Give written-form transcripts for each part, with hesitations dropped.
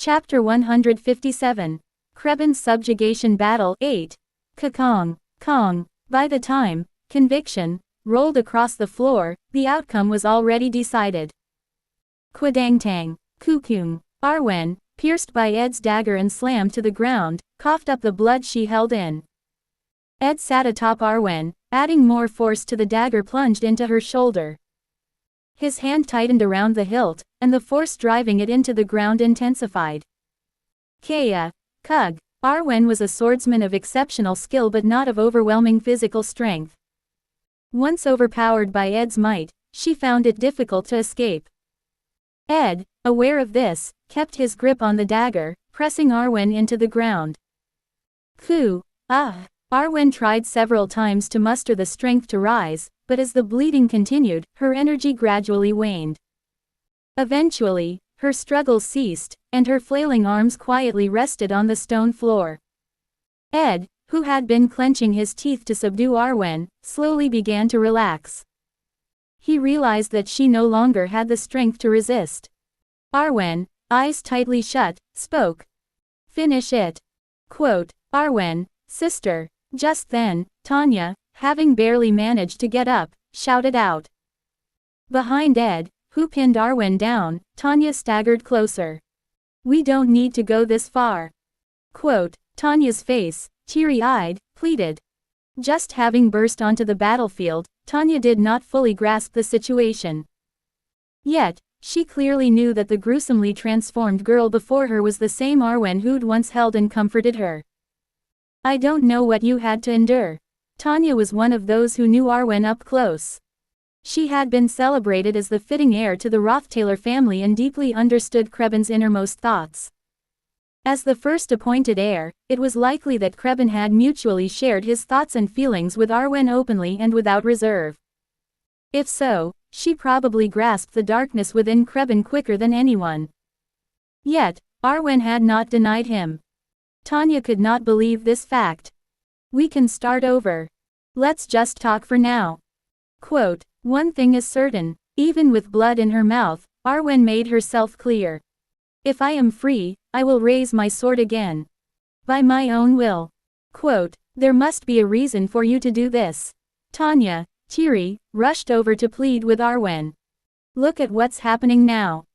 Chapter 157. Kreben's Subjugation Battle 8. Kakong. Kong. By the time conviction rolled across the floor, the outcome was already decided. Kwadangtang. Kukung. Arwen, pierced by Ed's dagger and slammed to the ground, coughed up the blood she held in. Ed sat atop Arwen, adding more force to the dagger plunged into her shoulder. His hand tightened around the hilt, and the force driving it into the ground intensified. Kaya. Kug. Arwen was a swordsman of exceptional skill but not of overwhelming physical strength. Once overpowered by Ed's might, she found it difficult to escape. Ed, aware of this, kept his grip on the dagger, pressing Arwen into the ground. Arwen tried several times to muster the strength to rise, but as the bleeding continued, her energy gradually waned. Eventually, her struggles ceased, and her flailing arms quietly rested on the stone floor. Ed, who had been clenching his teeth to subdue Arwen, slowly began to relax. He realized that she no longer had the strength to resist. Arwen, eyes tightly shut, spoke. "Finish it." Quote, "Arwen, sister." Just then, Tanya, having barely managed to get up, shouted out. Behind Ed, who pinned Arwen down, Tanya staggered closer. "We don't need to go this far." Quote, Tanya's face, teary-eyed, pleaded. Just having burst onto the battlefield, Tanya did not fully grasp the situation. Yet, she clearly knew that the gruesomely transformed girl before her was the same Arwen who'd once held and comforted her. "I don't know what you had to endure." Tanya was one of those who knew Arwen up close. She had been celebrated as the fitting heir to the Rothtaylor family and deeply understood Kreben's innermost thoughts. As the first appointed heir, it was likely that Kreben had mutually shared his thoughts and feelings with Arwen openly and without reserve. If so, she probably grasped the darkness within Kreben quicker than anyone. Yet, Arwen had not denied him. Tanya could not believe this fact. "We can start over. Let's just talk for now." Quote, "One thing is certain." Even with blood in her mouth, Arwen made herself clear. "If I am free, I will raise my sword again. By my own will." Quote, "There must be a reason for you to do this." Tanya, teary, rushed over to plead with Arwen. "Look at what's happening now.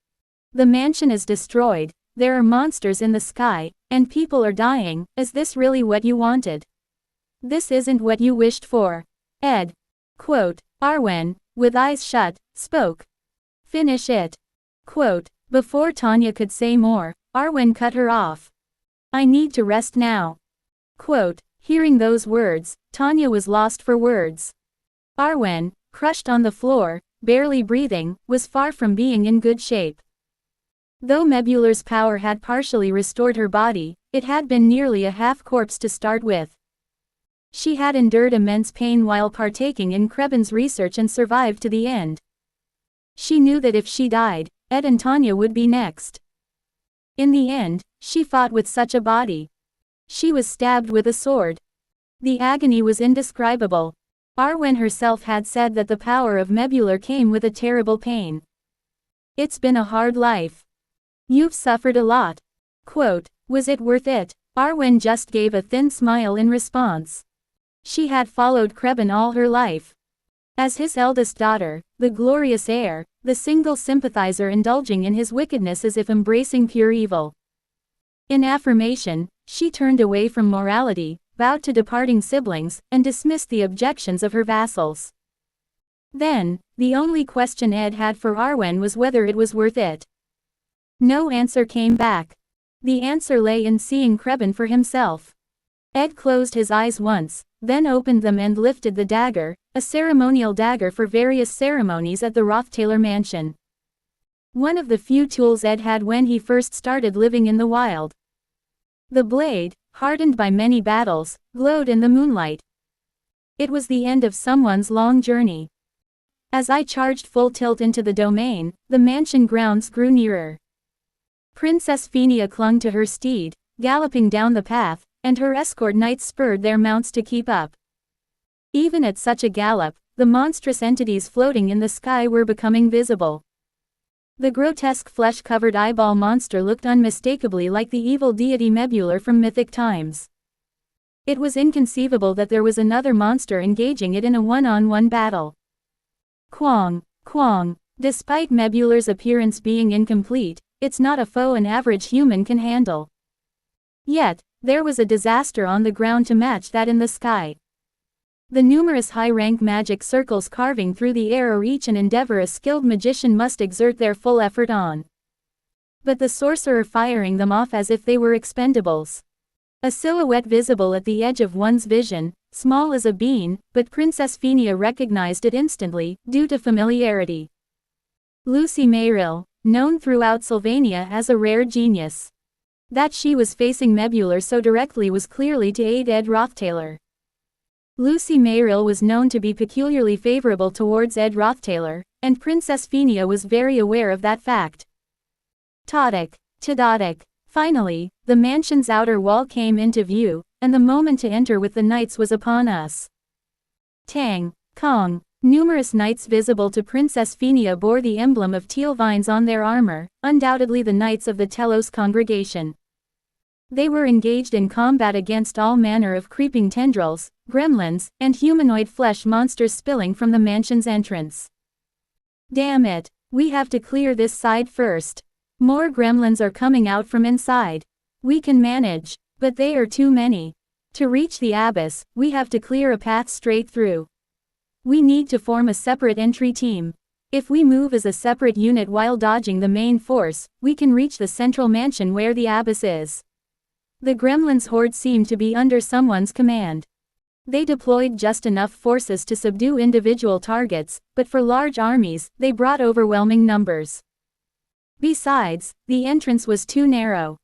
The mansion is destroyed, there are monsters in the sky, and people are dying. Is this really what you wanted? This isn't what you wished for." Ed. Quote, Arwen, with eyes shut, spoke. "Finish it." Quote, before Tanya could say more, Arwen cut her off. "I need to rest now." Quote, hearing those words, Tanya was lost for words. Arwen, crushed on the floor, barely breathing, was far from being in good shape. Though Mebular's power had partially restored her body, it had been nearly a half-corpse to start with. She had endured immense pain while partaking in Kreben's research and survived to the end. She knew that if she died, Ed and Tanya would be next. In the end, she fought with such a body. She was stabbed with a sword. The agony was indescribable. Arwen herself had said that the power of Mebular came with a terrible pain. "It's been a hard life. You've suffered a lot." Quote, "Was it worth it?" Arwen just gave a thin smile in response. She had followed Kreben all her life. As his eldest daughter, the glorious heir, the single sympathizer indulging in his wickedness as if embracing pure evil. In affirmation, she turned away from morality, bowed to departing siblings, and dismissed the objections of her vassals. Then, the only question Ed had for Arwen was whether it was worth it. No answer came back. The answer lay in seeing Kreben for himself. Ed closed his eyes once, then opened them and lifted the dagger, a ceremonial dagger for various ceremonies at the Rothtaylor mansion. One of the few tools Ed had when he first started living in the wild. The blade, hardened by many battles, glowed in the moonlight. It was the end of someone's long journey. As I charged full tilt into the domain, the mansion grounds grew nearer. Princess Phenia clung to her steed, galloping down the path, and her escort knights spurred their mounts to keep up. Even at such a gallop, the monstrous entities floating in the sky were becoming visible. The grotesque flesh-covered eyeball monster looked unmistakably like the evil deity Mebular from mythic times. It was inconceivable that there was another monster engaging it in a one-on-one battle. Quang, Quang. Despite Mebular's appearance being incomplete, it's not a foe an average human can handle. Yet, there was a disaster on the ground to match that in the sky. The numerous high-rank magic circles carving through the air are each an endeavor a skilled magician must exert their full effort on. But the sorcerer firing them off as if they were expendables. A silhouette visible at the edge of one's vision, small as a bean, but Princess Phenia recognized it instantly, due to familiarity. Lucy Mayrill, known throughout Sylvania as a rare genius. That she was facing Mebular so directly was clearly to aid Ed Rothtailor. Lucy Mayrill was known to be peculiarly favorable towards Ed Rothtailor, and Princess Phenia was very aware of that fact. Todik, Tododik. Finally, the mansion's outer wall came into view, and the moment to enter with the knights was upon us. Tang, Kong. Numerous knights visible to Princess Phenia bore the emblem of teal vines on their armor, undoubtedly the knights of the Telos congregation. They were engaged in combat against all manner of creeping tendrils, gremlins, and humanoid flesh monsters spilling from the mansion's entrance. Damn it, we have to clear this side first. More gremlins are coming out from inside. We can manage, but they are too many. To reach the abyss, we have to clear a path straight through. We need to form a separate entry team. If we move as a separate unit while dodging the main force, we can reach the central mansion where the abyss is. The gremlins' horde seemed to be under someone's command. They deployed just enough forces to subdue individual targets, but for large armies, they brought overwhelming numbers. Besides, the entrance was too narrow.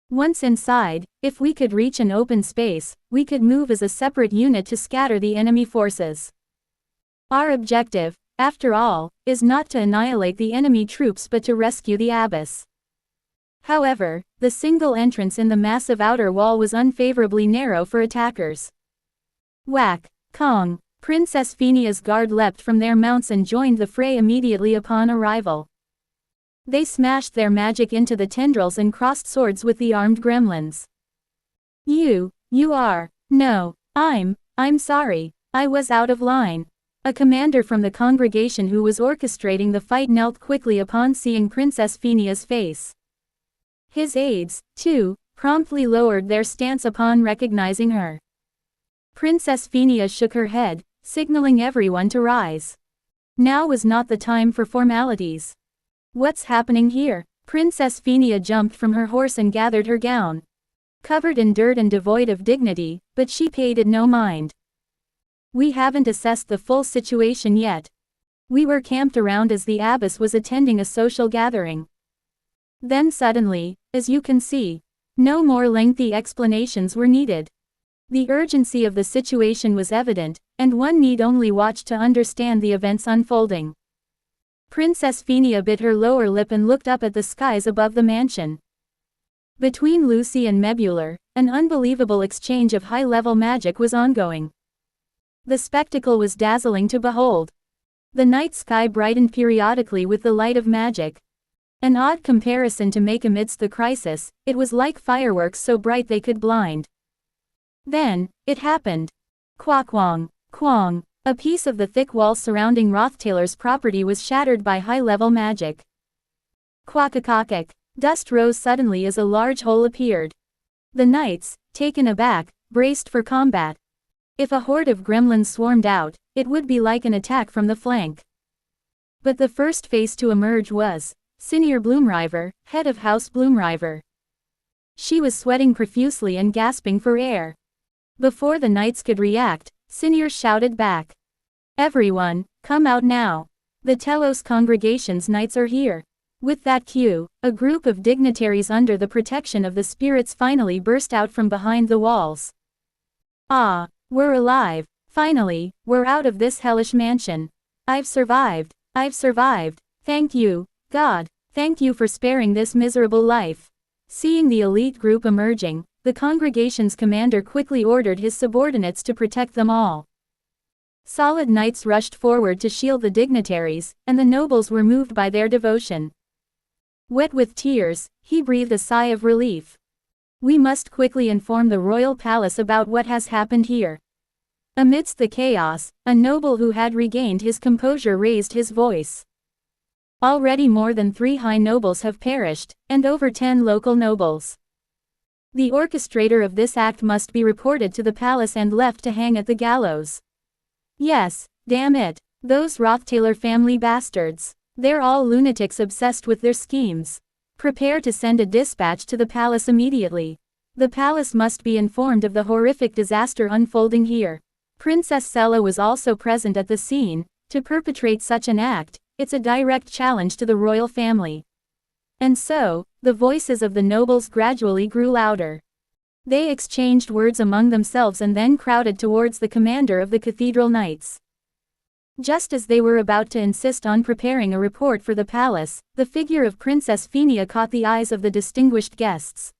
Once inside, if we could reach an open space, we could move as a separate unit to scatter the enemy forces. Our objective, after all, is not to annihilate the enemy troops but to rescue the abyss. However, the single entrance in the massive outer wall was unfavorably narrow for attackers. Whack, Kong. Princess Phenia's guard leapt from their mounts and joined the fray immediately upon arrival. They smashed their magic into the tendrils and crossed swords with the armed gremlins. You are. No, I'm sorry, I was out of line. A commander from the congregation who was orchestrating the fight knelt quickly upon seeing Princess Phenia's face. His aides, too, promptly lowered their stance upon recognizing her. Princess Phenia shook her head, signaling everyone to rise. Now was not the time for formalities. What's happening here? Princess Phenia jumped from her horse and gathered her gown. Covered in dirt and devoid of dignity, but she paid it no mind. We haven't assessed the full situation yet. We were camped around as the abbess was attending a social gathering. Then suddenly, as you can see, no more lengthy explanations were needed. The urgency of the situation was evident, and one need only watch to understand the events unfolding. Princess Phenia bit her lower lip and looked up at the skies above the mansion. Between Lucy and Mebular, an unbelievable exchange of high-level magic was ongoing. The spectacle was dazzling to behold. The night sky brightened periodically with the light of magic. An odd comparison to make amidst the crisis, it was like fireworks so bright they could blind. Then, it happened. Quakwong, Quong. A piece of the thick wall surrounding Rothtailor's property was shattered by high-level magic. Quackakakak. Dust rose suddenly as a large hole appeared. The knights, taken aback, braced for combat. If a horde of gremlins swarmed out, it would be like an attack from the flank. But the first face to emerge was Senior Bloomriver, head of House Bloomriver. She was sweating profusely and gasping for air. Before the knights could react, Senior shouted back. Everyone, come out now. The Telos congregation's knights are here. With that cue, a group of dignitaries under the protection of the spirits finally burst out from behind the walls. Ah, we're alive. Finally, we're out of this hellish mansion. I've survived. Thank you, God, thank you for sparing this miserable life. Seeing the elite group emerging, the congregation's commander quickly ordered his subordinates to protect them all. Solid knights rushed forward to shield the dignitaries, and the nobles were moved by their devotion. Wet with tears, he breathed a sigh of relief. We must quickly inform the royal palace about what has happened here. Amidst the chaos, a noble who had regained his composure raised his voice. Already more than 3 high nobles have perished, and over 10 local nobles. The orchestrator of this act must be reported to the palace and left to hang at the gallows. Yes, damn it, those Rothtaler family bastards. They're all lunatics obsessed with their schemes. Prepare to send a dispatch to the palace immediately. The palace must be informed of the horrific disaster unfolding here. Princess Sela was also present at the scene. To perpetrate such an act, it's a direct challenge to the royal family. And so, the voices of the nobles gradually grew louder. They exchanged words among themselves and then crowded towards the commander of the cathedral knights. Just as they were about to insist on preparing a report for the palace, the figure of Princess Phinia caught the eyes of the distinguished guests.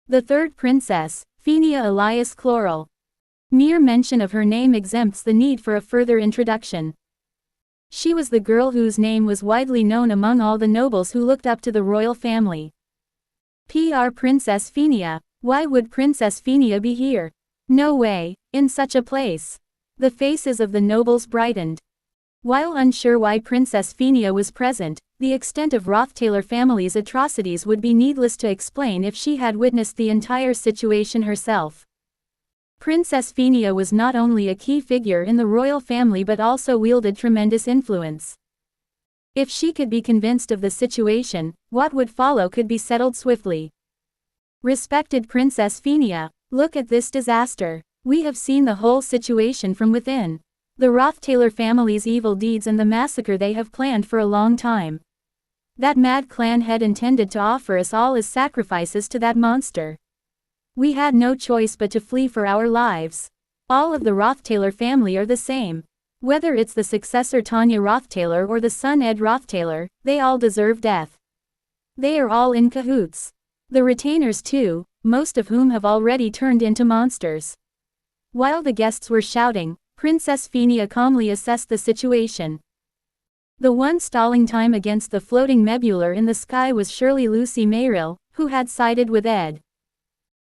The third princess, Phinia Elias Chloral. Mere mention of her name exempts the need for a further introduction. She was the girl whose name was widely known among all the nobles who looked up to the royal family. Princess Phinia. Why would Princess Phinia be here? No way, in such a place. The faces of the nobles brightened. While unsure why Princess Phinia was present, the extent of Rothtaler family's atrocities would be needless to explain if she had witnessed the entire situation herself. Princess Phinia was not only a key figure in the royal family but also wielded tremendous influence. If she could be convinced of the situation, what would follow could be settled swiftly. Respected Princess Phinia, look at this disaster. We have seen the whole situation from within. The Rothtaler family's evil deeds and the massacre they have planned for a long time. That mad clan head intended to offer us all as sacrifices to that monster. We had no choice but to flee for our lives. All of the Rothtaler family are the same. Whether it's the successor Tanya Rothtaler or the son Ed Rothtaler, they all deserve death. They are all in cahoots. The retainers too, most of whom have already turned into monsters. While the guests were shouting, Princess Phinia calmly assessed the situation. The one stalling time against the floating nebula in the sky was surely Lucy Mayrill, who had sided with Ed.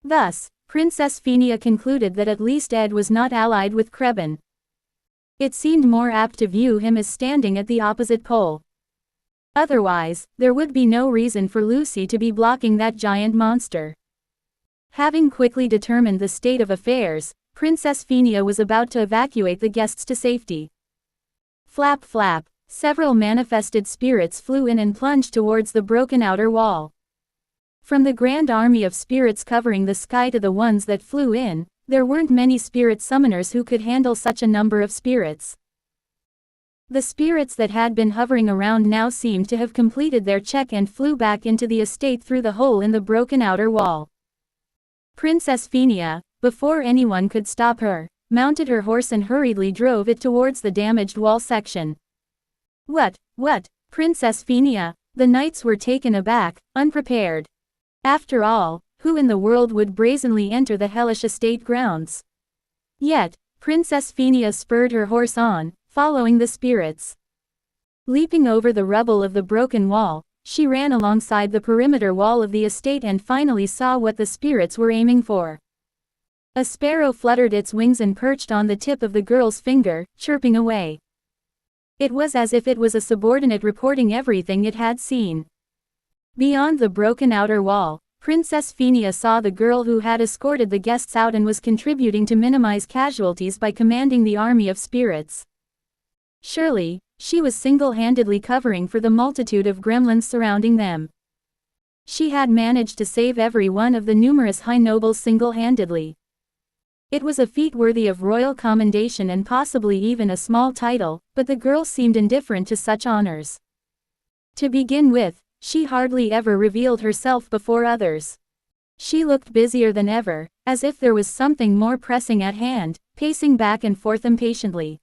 Thus, Princess Phinia concluded that at least Ed was not allied with Krebin. It seemed more apt to view him as standing at the opposite pole. Otherwise, there would be no reason for Lucy to be blocking that giant monster. Having quickly determined the state of affairs, Princess Phinia was about to evacuate the guests to safety. Flap flap, several manifested spirits flew in and plunged towards the broken outer wall. From the grand army of spirits covering the sky to the ones that flew in, there weren't many spirit summoners who could handle such a number of spirits. The spirits that had been hovering around now seemed to have completed their check and flew back into the estate through the hole in the broken outer wall. Princess Phinia, before anyone could stop her, mounted her horse and hurriedly drove it towards the damaged wall section. What, Princess Phinia? The knights were taken aback, unprepared. After all, who in the world would brazenly enter the hellish estate grounds? Yet, Princess Phinia spurred her horse on, following the spirits. Leaping over the rubble of the broken wall, she ran alongside the perimeter wall of the estate and finally saw what the spirits were aiming for. A sparrow fluttered its wings and perched on the tip of the girl's finger, chirping away. It was as if it was a subordinate reporting everything it had seen. Beyond the broken outer wall, Princess Phinia saw the girl who had escorted the guests out and was contributing to minimize casualties by commanding the army of spirits. Surely, she was single-handedly covering for the multitude of gremlins surrounding them. She had managed to save every one of the numerous high nobles single-handedly. It was a feat worthy of royal commendation and possibly even a small title, but the girl seemed indifferent to such honors. To begin with, she hardly ever revealed herself before others. She looked busier than ever, as if there was something more pressing at hand, pacing back and forth impatiently.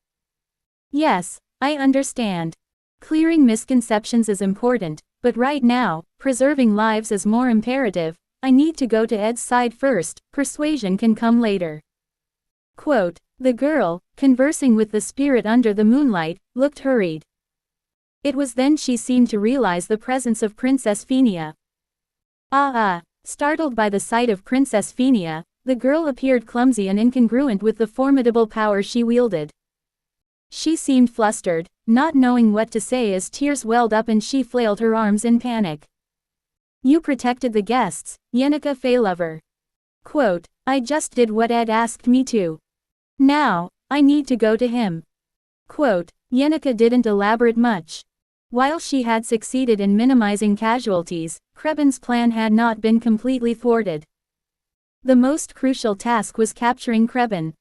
Yes, I understand. Clearing misconceptions is important, but right now, preserving lives is more imperative. I need to go to Ed's side first, persuasion can come later. Quote, the girl, conversing with the spirit under the moonlight, looked hurried. It was then she seemed to realize the presence of Princess Fenia. Startled by the sight of Princess Fenia, the girl appeared clumsy and incongruent with the formidable power she wielded. She seemed flustered, not knowing what to say as tears welled up and she flailed her arms in panic. "You protected the guests, Yenneca Feylover. Quote, I just did what Ed asked me to. Now, I need to go to him." Quote, Yenneca didn't elaborate much. While she had succeeded in minimizing casualties, Kreben's plan had not been completely thwarted. The most crucial task was capturing Kreben.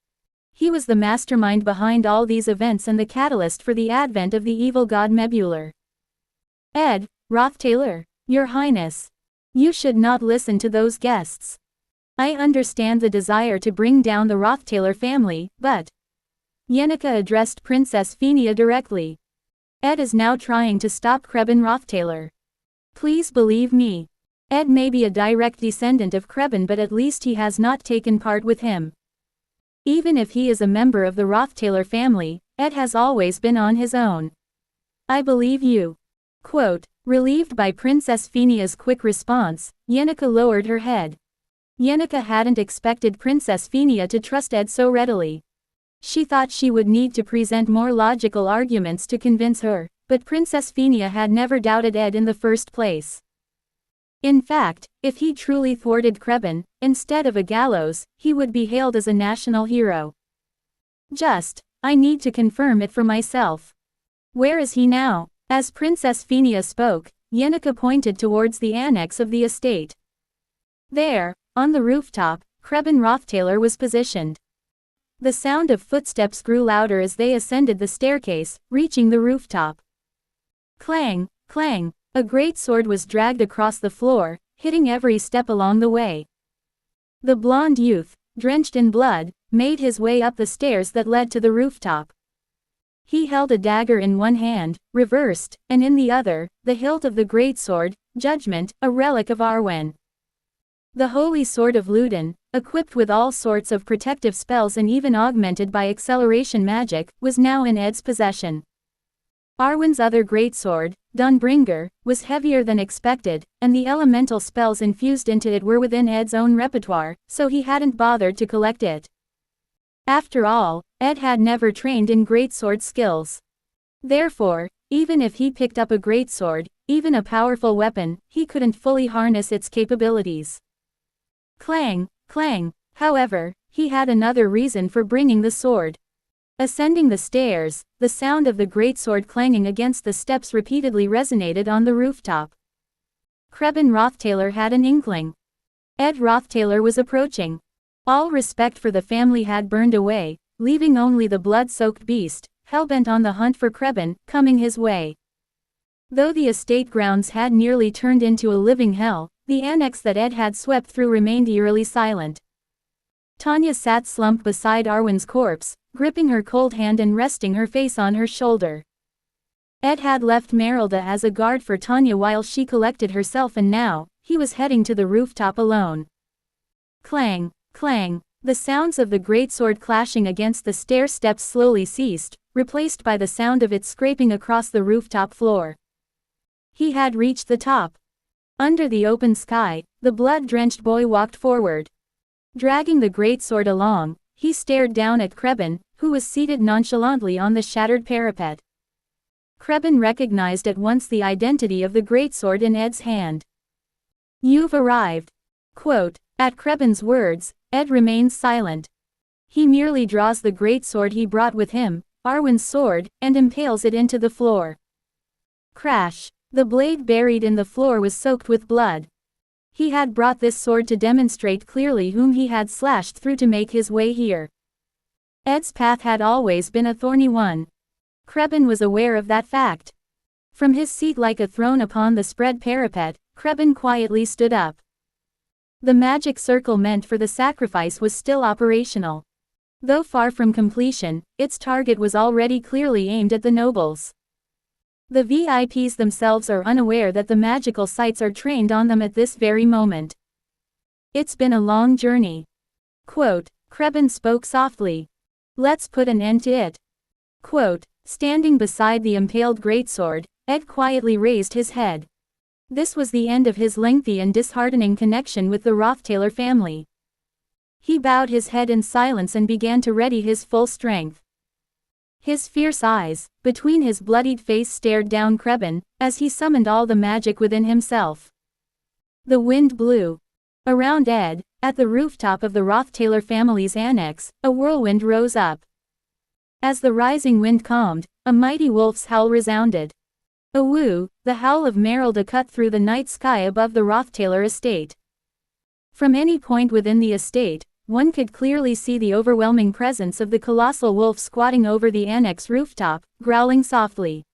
He was the mastermind behind all these events and the catalyst for the advent of the evil god Mebular. "Ed, Rothtailor, Your Highness. You should not listen to those guests. I understand the desire to bring down the Rothtailor family, but..." Yenneca addressed Princess Fenia directly. "Ed is now trying to stop Kreben Rothtailor. Please believe me. Ed may be a direct descendant of Kreben, but at least he has not taken part with him. Even if he is a member of the Rothtailor family, Ed has always been on his own. I believe you." Quote, relieved by Princess Fenia's quick response, Yenneca lowered her head. Yenneca hadn't expected Princess Fenia to trust Ed so readily. She thought she would need to present more logical arguments to convince her, but Princess Fenia had never doubted Ed in the first place. In fact, if he truly thwarted Kreben, instead of a gallows, he would be hailed as a national hero. I need to confirm it for myself. Where is he now?" As Princess Fenia spoke, Yenneca pointed towards the annex of the estate. There, on the rooftop, Kreben Rothtailor was positioned. The sound of footsteps grew louder as they ascended the staircase, reaching the rooftop. Clang, clang, a great sword was dragged across the floor, hitting every step along the way. The blonde youth, drenched in blood, made his way up the stairs that led to the rooftop. He held a dagger in one hand, reversed, and in the other, the hilt of the greatsword, Judgment, a relic of Arwen. The holy sword of Luden, equipped with all sorts of protective spells and even augmented by acceleration magic, was now in Ed's possession. Arwen's other greatsword, Dawnbringer, was heavier than expected, and the elemental spells infused into it were within Ed's own repertoire, so he hadn't bothered to collect it. After all, Ed had never trained in greatsword skills. Therefore, even if he picked up a greatsword, even a powerful weapon, he couldn't fully harness its capabilities. Clang, clang, however, he had another reason for bringing the sword. Ascending the stairs, the sound of the greatsword clanging against the steps repeatedly resonated on the rooftop. Kreben Rothtailor had an inkling. Ed Rothtailor was approaching. All respect for the family had burned away, leaving only the blood-soaked beast, hellbent on the hunt for Kreben, coming his way. Though the estate grounds had nearly turned into a living hell, the annex that Ed had swept through remained eerily silent. Tanya sat slumped beside Arwen's corpse, gripping her cold hand and resting her face on her shoulder. Ed had left Merylda as a guard for Tanya while she collected herself, and now, he was heading to the rooftop alone. Clang, clang, the sounds of the greatsword clashing against the stair steps slowly ceased, replaced by the sound of it scraping across the rooftop floor. He had reached the top. Under the open sky, the blood-drenched boy walked forward. Dragging the greatsword along, he stared down at Kreben, who was seated nonchalantly on the shattered parapet. Kreben recognized at once the identity of the greatsword in Ed's hand. "You've arrived." Quote, at Kreben's words, Ed remains silent. He merely draws the greatsword he brought with him, Arwen's sword, and impales it into the floor. Crash! The blade buried in the floor was soaked with blood. He had brought this sword to demonstrate clearly whom he had slashed through to make his way here. Ed's path had always been a thorny one. Kreben was aware of that fact. From his seat like a throne upon the spread parapet, Kreben quietly stood up. The magic circle meant for the sacrifice was still operational. Though far from completion, its target was already clearly aimed at the nobles. The VIPs themselves are unaware that the magical sights are trained on them at this very moment. It's been a long journey. Quote, Kreben spoke softly. Let's put an end to it. Quote, standing beside the impaled greatsword, Ed quietly raised his head. This was the end of his lengthy and disheartening connection with the Rothtaler family. He bowed his head in silence and began to ready his full strength. His fierce eyes, between his bloodied face, stared down Krebin, as he summoned all the magic within himself. The wind blew. Around Ed, at the rooftop of the Rothtaler family's annex, a whirlwind rose up. As the rising wind calmed, a mighty wolf's howl resounded. A woo, the howl of Merylda cut through the night sky above the Rothtaler estate. From any point within the estate, one could clearly see the overwhelming presence of the colossal wolf squatting over the annex rooftop, growling softly.